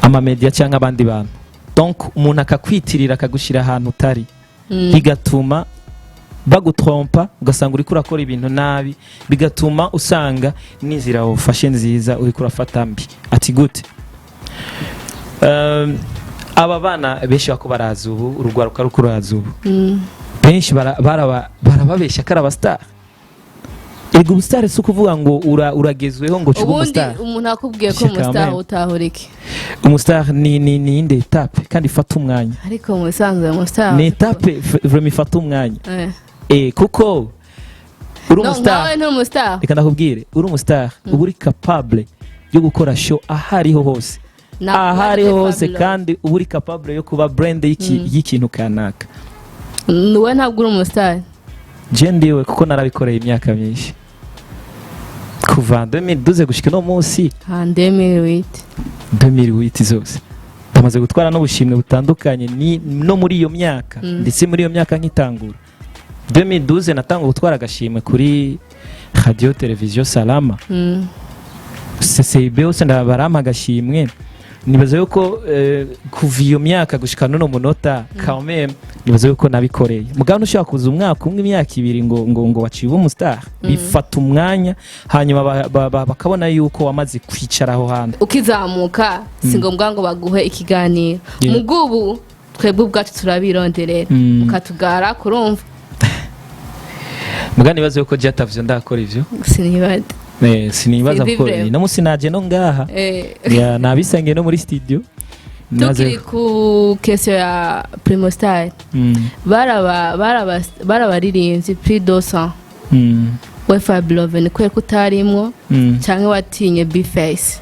amamedia cyangwa abandi bantu donc umuntu akakwitirira akagushira ahantu utari bigatuma bagutrompa ugasanga uri kurakora ibintu nabi bigatuma usanga n'inzira ufashe nziza uri kurafata mbi ati gute aba bana benshi bako barazi ubu urugwaruka rukurazi ubu benshi barababesha kara abastar ego ubustar si ukuvuga ngo uragezweho ngo cyo umustar umuntu akubwiye ko umustar utahoreke umustar ni inde etape kandi fata umwanya ariko musanzwe umustar ni etape vraiment fata umwanya kuko uri umustar no umustar reka ndakubwire uri umustar ubu uri capable yo gukora show ahariho hose ahariho hose kandi ubu uri capable yo kuba brand y'ikintu kanaka niwe ntabwo uri umustar je ndiwe kuko narabikoreye imyaka myinshi kuva 2012 gushika no munsi 2008 zose bamaze gutwara n'ubushimwe butandukanye no muri iyo myaka ndetse muri iyo myaka nkitangura 2012 natanga gutwara agashimwe kuri radio television Salama CCB ose ndabarampa agashimwe nibaza yuko kuva iyo myaka gushika no munota quand même nibaza yuko nabikoreye mugabo ushaka kuza umwaka umwe imyaka ibiri ngo waciye umustar bifata umwanya hanyuma bakabona yuko wamaze kwicara aho handi ukizamuka singombwa ngo baguhe ikiganiro mugubu twebwe ubwacu turabironderera ukatugara kurumva mugani nibaza yuko jatavyo ndakora ivyo sinibaza ko no musinaje no ngaha ya nabisenge no muri studio tukiri ku question ya Primustar barabaririmbyi plus 200 we Fab Love ni kwe kutarimwo canke watinye B-Face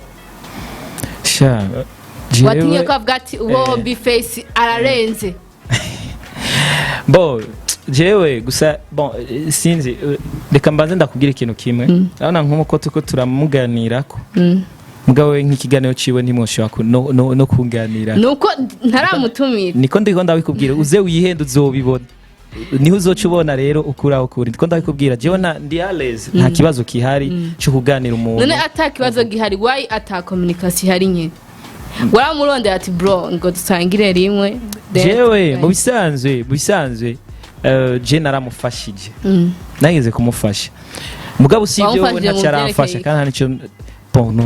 sha watinye ko avuga ati uwo B-Face ararenze bo jewe gusa bon sinzi reka mbanze ndakubwira ikintu kimwe urabona nk'uko tuko turamuganirako mugabo we nk'ikiganiro ciwe ntimwoshobora no kunganira nuko ntaramutumira niko ndiko ndabikubwira uze wihenda uzobibona niho uzoca ubona rero ukuraho kuri ndiko ndabikubwira jewe ndi alez nta kibazo kihari cyo kuganira umuntu none atakibazo gihari why ata communication hari nyine waramurondera ati bro ngo dusangire rimwe jewe mu bisanzwe je naramufashije nageze kumufasha mugabo sivyo ntacaramfasha kandi nta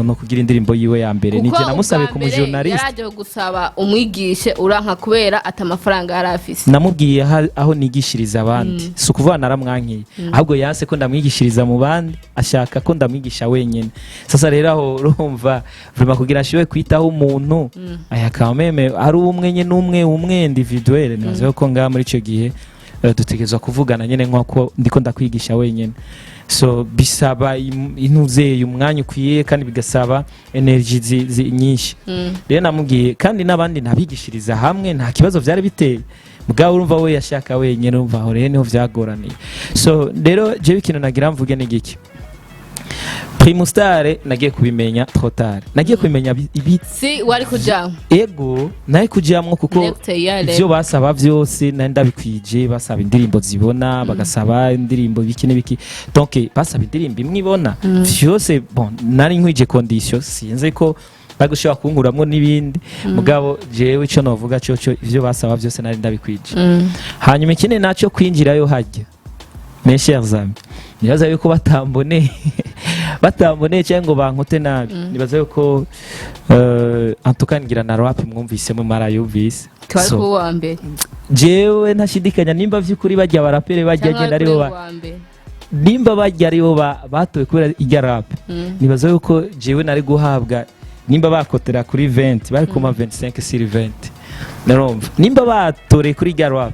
no kugira indirimbo yiwe ya mbere nije namusabe ku journalist yaje gusaba umwigishe uranka kubera atamafaranga yarafise namubwiye aho nigishiriza abandi sukuvuga naramwankiye ahubwo yanse ko ndamwigishiriza mu bandi ashaka ko ndamwigisha wenyene sasa rero aho urumva vraiment kugira ashiwe kwitaho umuntu aya kameme ari umwe n'umwe individuel nazo ko nga muri ico gihe dutegerezwa kuvugana nyene nk'uko ndiko ndakwigisha wenyene so bisaba intuze umwanya ukwiye kandi bigasaba energy nyinshi rero namubwiye kandi n'abandi nabigishiriza hamwe nta kibazo vyari biteye mugabo urumva we yashaka wenyene urumva aho rero niho vyagoraniye so rero je ikintu nagira mvuge ni giki Primustar nagiye kubimenya trop tard nagiye kubimenya si wari kujamwe ego naye kujamwe kuko ivyo basaba vyose ndabikwije basaba indirimbo zibona bagasaba indirimbo biki n'ibiki donc basaba indirimbo imwe ibona vyose bon nari nkwije condition sinze ko bagushobora kunguramwo n'ibindi mugabo jewe ico novuga cyo ivyo basaba vyose nari ndabikwije hanyuma ikindi naco kwinjirayo hajya mes chers amis nibaza yuko batambone cyangwa bankote nabi nibaza yuko antukangira na rap mwumvise mu mara yumvise so wa mbere jewe ntashidikanya nimba vyukuri bajya barapere bajya genda aribo nimba bajya aribo batowe kubera ijya rap nibaza yuko jewe nari guhabwa nimba bakotera kuri 20 bari kuma 25 sur 20 narumva nimba batore kuri ijya rap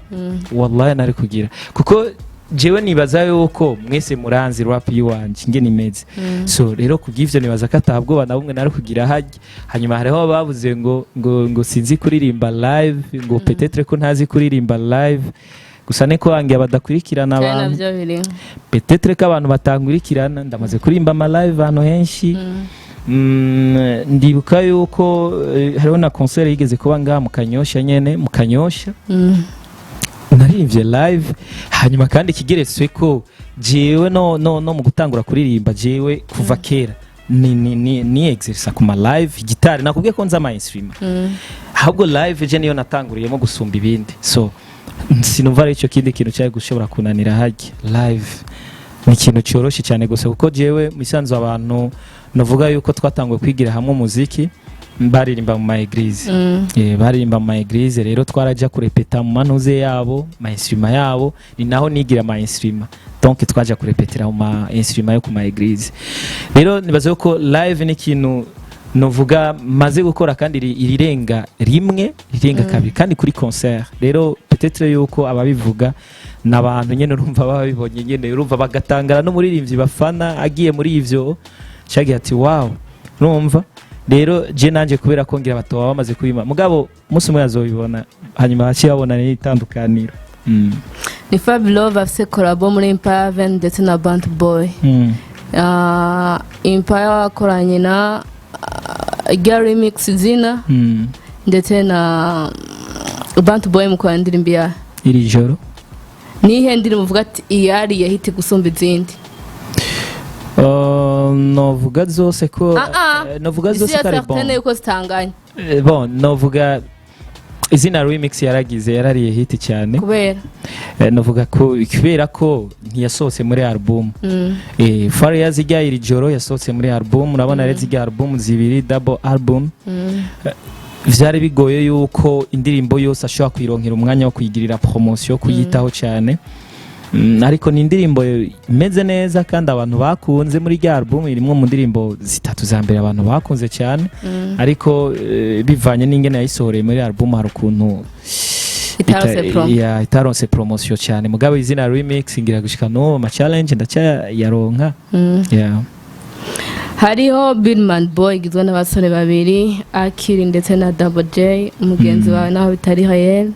wallahi nari kugira kuko jewe nibaza yuko mwese muranzi rap yiwanje nge nimeze so rero kugivyo nibaza katabwo na bumwe nari kugira haje hanyuma hariho babuze ngo sinzi kuririmba live ngo peut-être ko ntazi kuririmba live gusa neko wange abadakurikirana abantu peut-être ko abantu batangurikirana ndamaze kurimba ama live hano henshi ndibuka yuko hariho na concert yigeze kuba ngaha mu Kanyosha nyene mu Kanyosha narivye live hanyuma kandi kigeretswe ko jewe no mu gutangura kuririmba jewe kuva kera ni exercise kuma live gitari nakubwiye ko nza mainstream ahubwo live je niyo natanguriyemo gusumba ibindi so sinumva ari cyo kindi kintu cyaje gushobora kunanira haje live ni ikintu cyoroshye cyane gusa kuko jewe misanzo abantu navuga yuko twatanguye kwigira hamwe muziki baririmba mu maeglise baririmba mu maeglise rero twaraja kurepeta mu manuze yabo mainstream yabo ni naho nigira mainstream donc twaja kurepetera mu mainstream yo ku maeglise rero nibaze ko live ni kintu novuga maze gukora kandi irirenga rimwe rirenga kabiri kandi kuri concert rero peut-être yuko ababivuga nabantu nyene urumva babibonye nyene urumva bagatangara no muririmbyi bafana agiye muri ivyo cyagi ati wow urumva rero je nanje kubera ko ngira batoba bamaze kubima mugabo musi umwe yazobibona hanyuma hakiyabona ni itandukaniro ni Fab Love afise collabo muri Empire ndetse na Band Boy Empire wakoranye na Gary Mix zina ndetse na Band Boy mu ndirimbo ya iriho nihe ndirimbo uvuga ati iyari yahite gusumba izindi novuga zose ko novuga zose kare bon yuko zitanganye bon novuga izina remix yaragize yarariye hit cyane kubera novuga ko kubera ko ntiyasohotse muri album Fariya zijya iriho yasohotse muri album urabona rero zijya album zibiri double album vyari bigoye yuko indirimbo yose ashobora kwironkera umwanya wo kuyigirira promotion kuyitaho cyane ariko ni indirimbo imeze neza kandi abantu bakunze muri rya album irimwo mu ndirimbo zitatu za mbere abantu bakunze cyane ariko bivanye n'ingene yayisohoreye muri album hari ukuntu itaronse promotion cyane mugabo izina remix ngira gushika no ama challenge ndacyayaronka hariho Billman Boy gizwe n'abasore babiri Akiri ndetse na Double J umugenzi wawe naho bitari hayel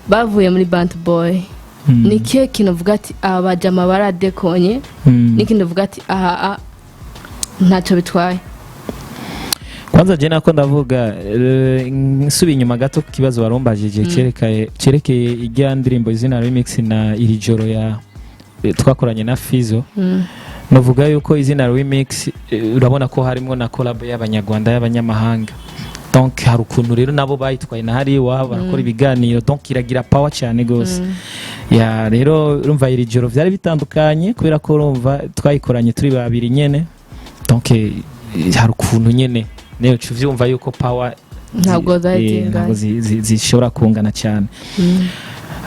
bavuye muri Band Boy nikihe kintu uvuga ati abajama baradekonye n'ikindi uvuga ati aha ntacyo bitwaye kwanza je nako ndavuga nsubi inyuma gato ku kibazo barombajije cerekeye ijya ndirimbo izina remix na iriho ya twakoranye na Fizo novuga yuko izina remix urabona ko harimo na collab y'abanyarwanda y'abanyamahanga donc hari ukuntu rero nabo bayitwaye na hari waba barakora ibiganiro donc iragira power cyane gose ya rero urumva iriho byari bitandukanye kubera ko urumva twayikoranye turi babiri nyene donc hari ukuntu nyene niyo cyuvyumva yuko power ntabwo zishobora kungana cyane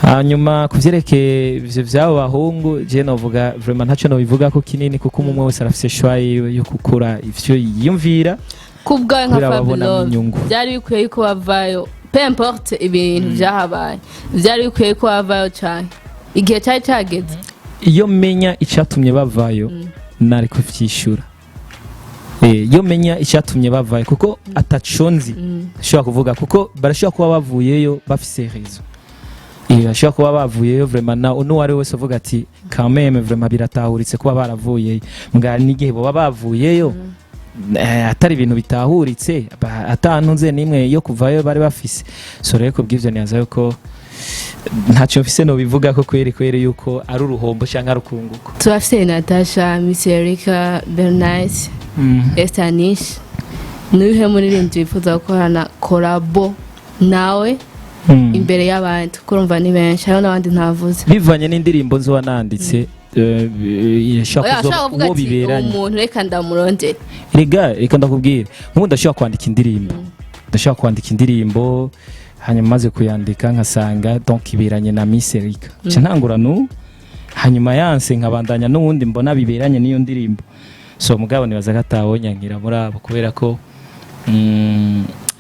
hanyuma kuvyerekeye ivyo vyabo bahungu je novuga vraiment ntacyo no bivuga ko kinini kuko umwe wese arafise choix yo gukura ivyo yiyumvira kubwa nka Fabio byari bikwiye yuko bavayo peu importe ibintu byahabaye byari bikwiye ko bavayo cyane igihe cyari cyageze iyo menya icyatumye bavayo nari kuvyishura yo menya icyatumye bavayo kuko ataconzi shobora kuvuga kuko barashobora kuba bavuyeyo bafise rezo bashobora kuba bavuyeyo vraiment na n'uwari wese avuga ati quand même vraiment biratahuritse kuba baravuyeyo mbwa n'igihe bo bavuyeyo atari ibintu bitahuritse atanunze nimwe yo kuvayo bari bafise so rero kubw'ivyo nyaza yuko ntacyo mfise no bivuga ko kweri yuko ari uruhombo cyangwa rukunguko turafise Natasha Miss Erika Bernice Estanish nihe muri rindi bifuza gukorana collabo nawe imbere y'abandi kurumva ni benshi hariho n'abandi ntavuze bivanye n'indirimbo nzo wananditse yashaka uwo biberanye umuntu reka ndamurondera reka ndakubwira nk'ubu ndashaka kwandika indirimbo hanyuma maze kuyandika nkasanga donc iberanye na Miss Erika ntangura hanyuma yanse nkabandanya n'uwundi mbona biberanye n'iyo ndirimbo so mugabo nibaza gatawonya nkira muri abo kubera ko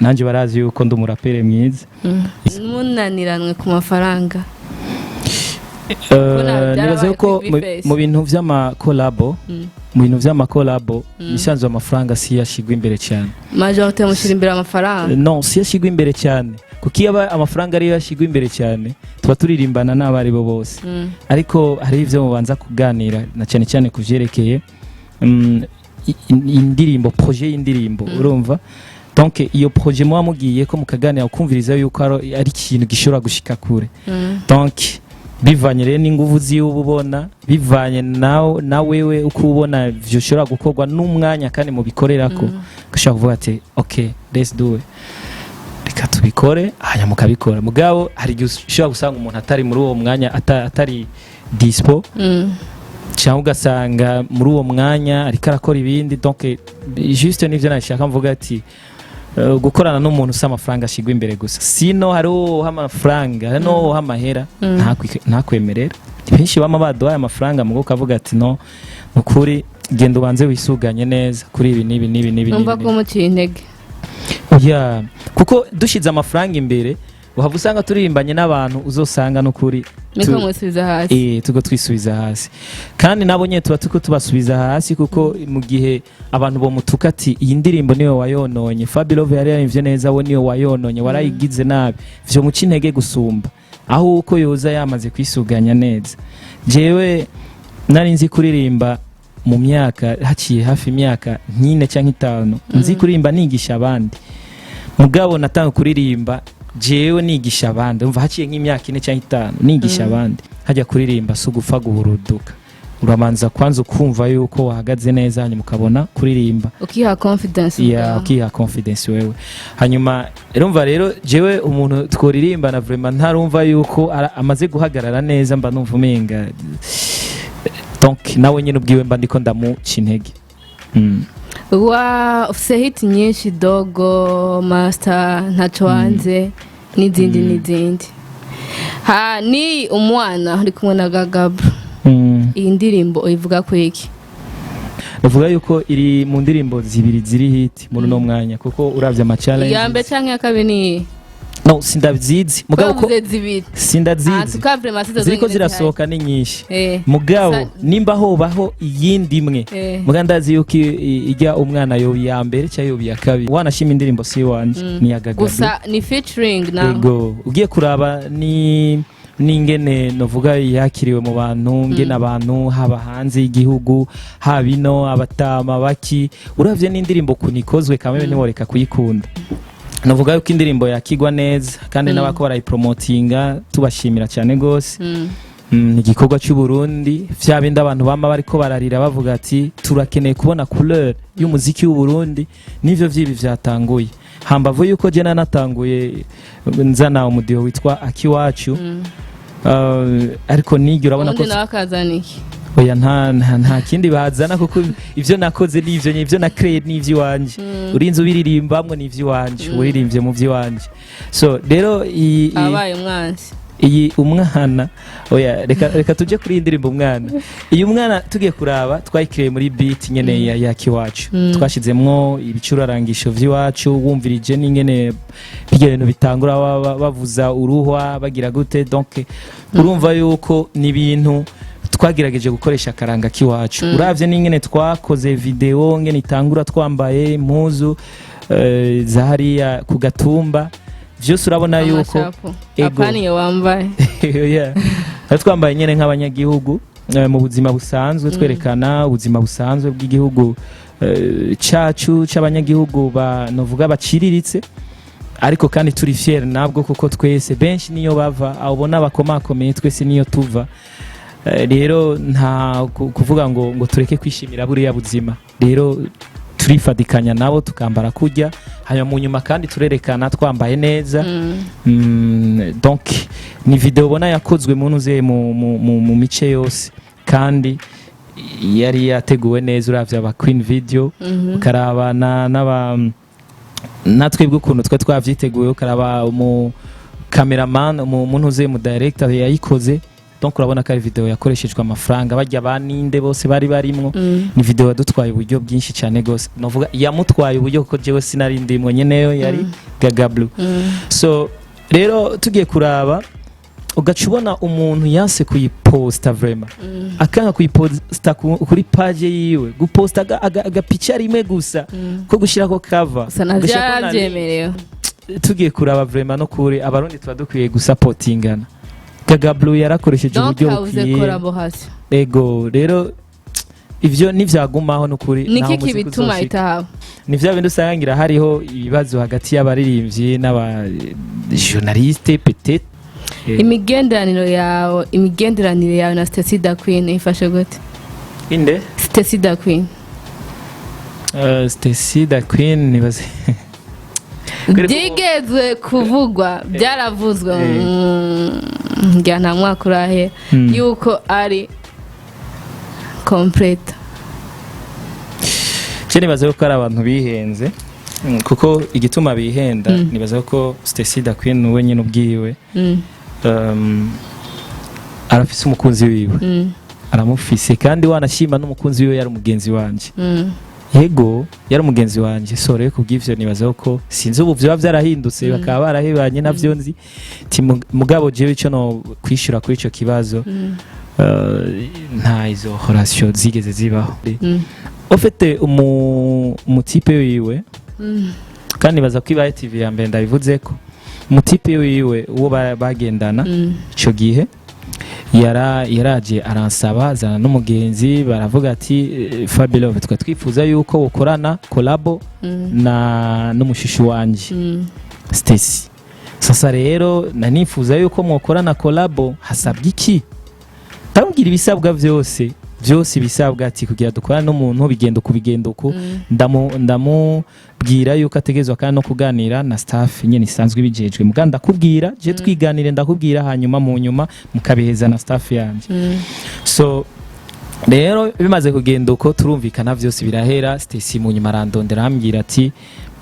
nanje barazi yuko ndi umurapere mwiza munaniranwe ku mafaranga nibaza yuko mu bintu vy'amakolabo isanzwe amafaranga si yashigwa imbere cyane majorité mushira imbere amafaranga non si yashigwa imbere cyane kuko iyo amafaranga ari yashigwa imbere cyane tuba turirimbana n'abari bo bose ariko hari ivyo mubanza kuganira na cyane cyane kuvyerekeye indirimbo projet y'indirimbo urumva donc iyo projet mwa mugiye ko mukaganira ukumviriza yuko ari ikintu gishobora gushika kure donc bivanye rero n'inguvu z'ububona bivanye na wewe uko ubona byo ushobora gukorwa n'umwanya kandi mu bikorerako gashaka kuvuga ati okay let's do it reka tubikore hanyuma mukabikora mugabo hari igihe ushobora gusanga umuntu atari muri uwo mwanya atari dispo cyangwa ugasanga muri uwo mwanya ariko arakora ibindi donc juste nivyo nashaka mvuga ati gukorana n'umuntu usa amafaranga ashigwa imbere gusa sino hari uwo amafaranga hari no amahera ntakwemerera benshi bama baduhaye amafaranga mugo kavuga ati no ukuri genda ubanze wisuganye neza kuri ibi nibi numva ko muciye intege kuko dushize amafaranga imbere uhava usanga turirimbanye n'abantu uzosanga n'ukuri niko musubiza hasi tugo twisubiza hasi kandi nabo nye tuba tuko tubasubiza hasi kuko mu gihe abantu bo mutuka ati iyi ndirimbo niyo wayononye Fabio yari yarivye neza we niyo wayononye warayigize nabi vyo muca intege gusumba aho uko yoza yamaze kwisuganya neza jewe nari nzi kuririmba mu myaka haciye hafi imyaka 4 cyangwa 5 nzi kuririmba nigisha abandi mugabo natanga kuririmba jewe nigisha abandi umva haciye nk'imyaka 4 cyangwa 5 nigisha abandi hajya kuririmba sugupfa guhuruduka uramanza kwanza ukumva yuko wahagaze neza hanyuma ukabona kuririmba ukiha confidence wewe hanyuma urumva rero jewe umuntu tworirimba na vraiment ntarumva yuko amaze guhagarara neza mba numva umenga donc nawe nyine ubwiwe mba ndiko ndamuca intege ufise hit nyinshi Dogo Master ntacyo wanze n'izindi ni umwana uri kumwe na Gagabro. Iyi ndirimbo ivuga ko iki? Navuga yuko iri mu ndirimbo zibiri ziri hit muri no mwanya kuko uravye ama challenge. Ya mbere canke ya kabiri ni no sindavyizi mugabo ko sindazizi tukavre masizo ziriko zirasohoka ni nyinshi mugabo nimba hobaho iyindi imwe muga ndazi yuko ijya umwana yo ya mbere cya yo ya kabiri wanashima indirimbo si wanje ni yagaga gusa ni featuring na ego ugiye kuraba ni ningene novuga yakiriwe mu bantu ngene abantu haba hanze y'igihugu habino abatama baki uravye n'indirimbo kunikozwe kamwe ntiworeka kuyikunda. Navuga yuko indirimbo yakigwa neza kandi n'abako barayipromotinga tubashimira cyane gose. Igikorwa cy'u Burundi vyabindi abantu bama bariko bararira bavuga ati turakeneye kubona couleur y'umuziki w'u Burundi nivyo vyibi vyatanguye. Hambavu yuko je natanguye nzana umudiho witwa Akiwacu ariko nigi urabona ko nakazaniki oya nta kindi bazana kuko ivyo nakoze n'ivyo na create n'ivyo wanje urinze ubiririmbamwe n'ivyo wanje uririmbye mu vyo wanje so rero abaye umwanzi iyi umwana oya reka tuje kuri indirimbo umwana iyi umwana tugiye kuraba twayikiriye muri beat nyene ya Kiwacu twashizemwo ibicurarangisho vy'iwacu wumvirije n'ingene bige bintu bitangura bavuza uruhwa bagira gute donc urumva yuko ni ibintu twagerageje gukoresha karanga kiwacu uravye n'ingene twakoze video ngene itangura twambaye impuzu zahariya ku gatumba vyose urabona yuko apaniye wambaye twambaye nyene nk'abanyagihugu mu buzima busanzwe twerekana ubuzima busanzwe bw'igihugu cacu c'abanyagihugu novuga baciriritse ariko kandi turi fier nabwo kuko twese benshi niyo bava abona bakomakomeye twese niyo tuva rero nta kuvuga ngo tureke kwishimira buriya buzima rero turifadikanya nabo tukambara kujya hanyuma mu nyuma kandi turerekana twambaye neza donc ni video ubona yakozwe munuze mu mice yose kandi yari yateguwe neza uravye aba Queen Video ukarabana natwebwe ukuntu twe twavyiteguye ukaraba mu cameraman umuntu uze mu director yayikoze donc urabona ko ari video yakoreshejwe amafaranga bajya baninde bose bari barimwo ni video yadutwaye uburyo bwinshi cyane gose novuga yamutwaye uburyo ko jewe sinari ndimwe nyeneyo yari Gagabro so rero tugiye kuraba ugacubona umuntu yanse kuyiposta vraiment akanga kuyiposta kuri page yiwe guposta aga picture rimwe gusa ko gushira ko cover sanavyajemerewe tugiye kuraba vraiment no kuri abarundi twadukwiye gusupportingana Gagabro yarakoresheje uburyo bukwiye ego rero ivyo nivyagumaho no kuri niki kibituma itaha nivya bintu usangira hariho ibibazo hagati y'abaririmbyi n'aba journaliste peut-être imigenderanire yawe na Stacy Da Queen ifashe gute inde Stacy Da Queen Stacy Da Queen nibaze byigeze kuvugwa byaravuzwe njya nta mwaka urahe yuko ari complete nibaza ko ari abantu bihenze kuko igituma bihenda nibaza ko Stacy Da Queen we nyine ubwiwe arafise umukunzi wiwe aramufise kandi wanashima n'umukunzi wiwe yari umugenzi wanje yego yari umugenzi wanje so rero kubw'ivyo nibaza ko sinzi ubu vyo byarahindutse bakaba barahebanye navyo nzi ti mugabo jewe ico no kwishura kuri ico kibazo nta izo relation zigeze zibaho ofete umutipe wiwe kandi baza kwibaye TV ya mbere ndabivuze ko umutipe wiwe uwo bagendana ico gihe yaraje aransaba zana n'umugenzi baravuga ati Fabilove twifuza yuko ukorana collabo na n'umushishi wanje Stacy sasa rero nanifuza yuko mwokorana collabo hasabwa iki tambwira ibisabwa vyose bisabwa ati kugira dukorana n'umuntu bigenda uko ndamubwira yuko ategezwa kandi no kuganira na staff nyene isanzwe bijejwe muganda kubwira je twiganire ndakubwira hanyuma mu nyuma mukabiheza na staff yanje so rero bimaze kugenda uko turumvikana byose birahera. Stacy mu nyuma arandondera ambwira ati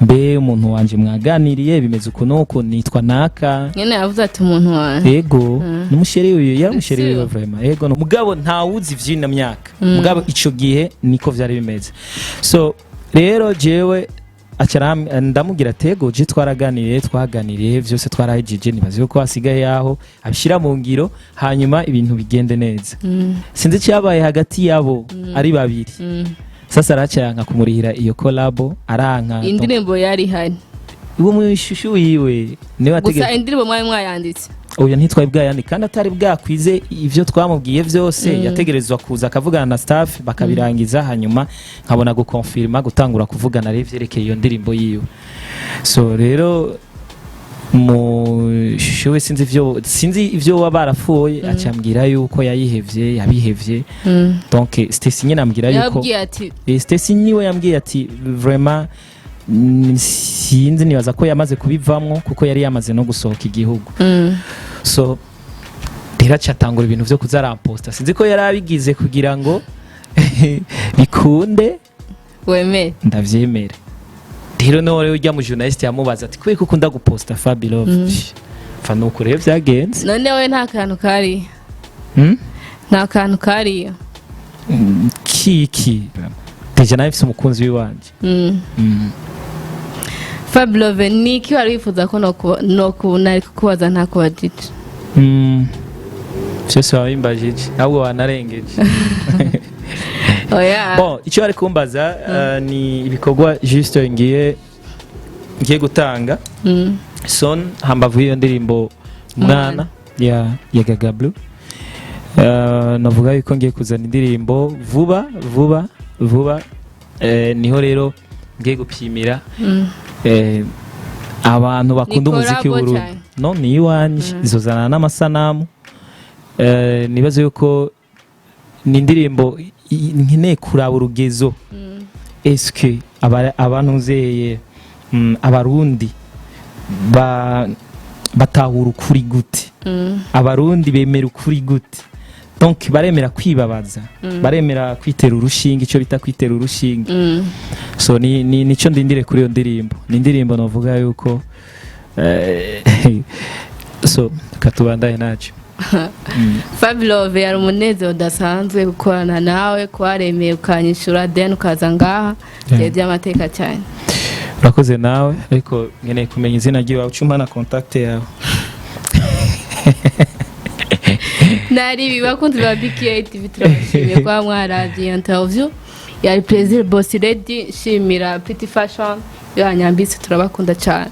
mbe umuntu wanje mwaganiriye bimeze uko nuko nitwa naka nyene yavuze ati umuntu wanje yego n'umusheri uyu yari umusheri wiwe vraiment yego mugabo ntawuzi vyina myaka mugabo ico gihe niko vyari bimeze. So rero jewe ndamubwira tego je twaganiriye vyose twarahejije nibaze yuko hasigaye yaho abishira mu ngiro hanyuma ibintu bigende neza. Sinzi cyabaye hagati yabo ari babiri. Sasa aracanka kumurihira iyo collabo aranka indirimbo yari hari uwo mwishushu yiwe niwe gusa indirimbo mwayanditse oya ntitwaye bwayandi kandi atari bwakwize ivyo twamubwiye vyose yategerezwa kuza akavugana na staff bakabirangiza hanyuma nkabona gukonfirma gutangura kuvugana revyerekeye iyo ndirimbo yiwe. So rero mu shusho sinzi ivyo wabarafuye acambwira yuko yabihevye donc Stacy nyine ambwira yuko Stacy niwe yambwiye ati vraiment sinzi nibaza ko yamaze kubivamwo kuko yari yamaze no gusohoka igihugu. So rero cyatangura ibintu vyo kuzaramposta sinzi ko yari abigize kugira ngo bikunde wemere ndavyemere. Rero none ujya mu journalist yamubaza ati kwiko ukunda guposta Fabi Love fa nuko rero byagenze none we nta kantu kari nta kantu kari kiki deje nawe fise umukunzi w'iwanje. Fabi Love niki wari wifuza ko no nari kukubaza nta kubajije cyose wabimbajije ahubwo wanarengeje. Bon icyo ari kumbaza ni ibikorwa juste ngiye gutanga son hambavu iyo ndirimbo mwana ya Gaga Blue. Navuga yuko ngiye kuzana indirimbo vuba niho rero ngiye gupimira abantu bakunda umuziki w'uru no ni iwanje izozana n'amasanamu. Nibaze yuko ni indirimbo nkeneye kuraba urugezo eske abanuzeye abarundi batahura ukuri gute abarundi bemera ukuri gute donc baremera kwibabaza baremera kwitera urushinge icyo bita kwitera urushinge. So nico ndindire kuri iyo ndirimbo ni indirimbo navuga yuko so katubandaye naco. Fabi Love yari umunezero udasanzwe gukorana nawe kwaremeye ukanyishura then ukaza ngaha by'amateka cyane. Urakoze nawe ariko nkeneye kumenya izina ryawe ucuma na contact yawe. Nari bibakunze ba BKTV turashimye kwa mwaravye interview yari plaisir boss ready shimira Pretty Fashion yanyambitse turabakunda cyane.